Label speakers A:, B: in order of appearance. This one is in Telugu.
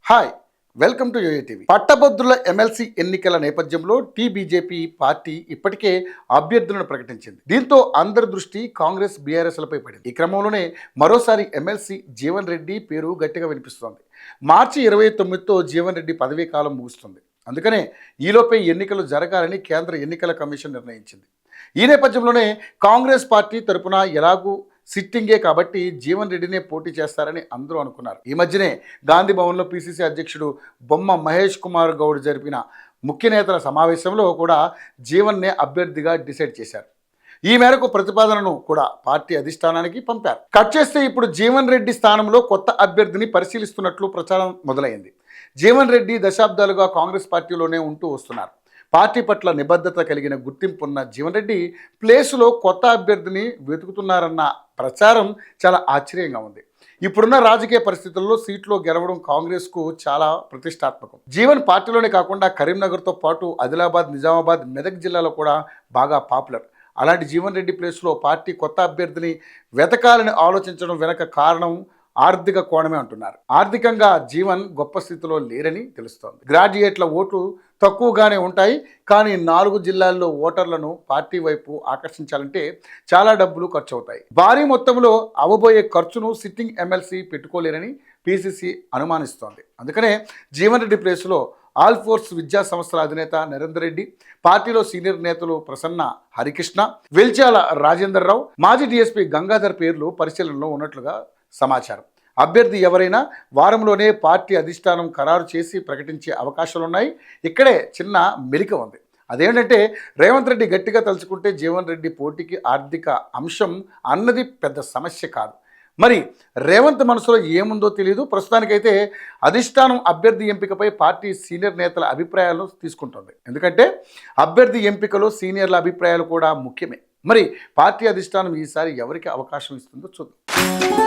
A: Hi, welcome to TV. పట్టభద్రుల ఎమ్మెల్సీ ఎన్నికల నేపథ్యంలో బీజేపీ పార్టీ ఇప్పటికే అభ్యర్థులను ప్రకటించింది. దీంతో అందరి దృష్టి కాంగ్రెస్ బీఆర్ఎస్లపై పడింది. ఈ క్రమంలోనే మరోసారి ఎమ్మెల్సీ జీవన్ రెడ్డి పేరు గట్టిగా వినిపిస్తోంది. మార్చి 29తో జీవన్ రెడ్డి పదవీ కాలం ముగుస్తుంది. అందుకనే ఈలోపే ఎన్నికలు జరగాలని కేంద్ర ఎన్నికల కమిషన్ నిర్ణయించింది. ఈ నేపథ్యంలోనే కాంగ్రెస్ పార్టీ తరపున ఎలాగూ సిట్టింగే కాబట్టి జీవన్ రెడ్డినే పోటీ చేస్తారని అందరూ అనుకున్నారు. ఈ మధ్యనే గాంధీ భవన్లో పిసిసి అధ్యక్షుడు బొమ్మ మహేష్ కుమార్ గౌడ్ జరిపిన ముఖ్య నేతల సమావేశంలో కూడా జీవన్నే అభ్యర్థిగా డిసైడ్ చేశారు. ఈ మేరకు ప్రతిపాదనను కూడా పార్టీ అధిష్టానానికి పంపారు. కట్ చేస్తే ఇప్పుడు జీవన్ రెడ్డి స్థానంలో కొత్త అభ్యర్థిని పరిశీలిస్తున్నట్లు ప్రచారం మొదలైంది. జీవన్ రెడ్డి దశాబ్దాలుగా కాంగ్రెస్ పార్టీలోనే ఉంటూ వస్తున్నారు. పార్టీ పట్ల నిబద్ధత కలిగిన గుర్తింపు ఉన్న జీవన్ రెడ్డి ప్లేసులో కొత్త అభ్యర్థిని వెతుకుతున్నారన్న ప్రచారం చాలా ఆశ్చర్యంగా ఉంది. ఇప్పుడున్న రాజకీయ పరిస్థితుల్లో సీట్లో గెలవడం కాంగ్రెస్కు చాలా ప్రతిష్టాత్మకం. జీవన్ పార్టీలోనే కాకుండా కరీంనగర్తో పాటు ఆదిలాబాద్, నిజామాబాద్, మెదక్ జిల్లాలో కూడా బాగా పాపులర్. అలాంటి జీవన్ రెడ్డి ప్లేస్లో పార్టీ కొత్త అభ్యర్థిని వెతకాలని ఆలోచించడం వెనక కారణం ఆర్థిక కోణమే అంటున్నారు. ఆర్థికంగా జీవన్ గొప్ప స్థితిలో లేరని తెలుస్తోంది. గ్రాడ్యుయేట్ల ఓట్లు తక్కువగానే ఉంటాయి, కానీ 4 జిల్లాల్లో ఓటర్లను పార్టీ వైపు ఆకర్షించాలంటే చాలా డబ్బులు ఖర్చు అవుతాయి. భారీ మొత్తంలో అవబోయే ఖర్చును సిట్టింగ్ ఎమ్మెల్సీ పెట్టుకోలేరని పిసిసి అనుమానిస్తోంది. అందుకనే జీవన్ రెడ్డి ప్లేసులో ఆల్ ఫోర్స్ విద్యా సంస్థల అధినేత నరేందర్ రెడ్డి, పార్టీలో సీనియర్ నేతలు ప్రసన్న హరికృష్ణ, వెల్చాల రాజేందర్ రావు, మాజీ డీఎస్పీ గంగాధర్ పేర్లు పరిశీలనలో ఉన్నట్లుగా సమాచారం. అభ్యర్థి ఎవరైనా వారంలోనే పార్టీ అధిష్టానం ఖరారు చేసి ప్రకటించే అవకాశాలున్నాయి. ఇక్కడే చిన్న మెలిక ఉంది. అదేంటంటే రేవంత్ రెడ్డి గట్టిగా తలుచుకుంటే జీవన్ రెడ్డి పోటీకి ఆర్థిక అంశం అన్నది పెద్ద సమస్య కాదు. మరి రేవంత్ మనసులో ఏముందో తెలియదు. ప్రస్తుతానికైతే అధిష్టానం అభ్యర్థి ఎంపికపై పార్టీ సీనియర్ నేతల అభిప్రాయాలను తీసుకుంటుంది. ఎందుకంటే అభ్యర్థి ఎంపికలో సీనియర్ల అభిప్రాయాలు కూడా ముఖ్యమే. మరి పార్టీ అధిష్టానం ఈసారి ఎవరికి అవకాశం ఇస్తుందో చూద్దాం.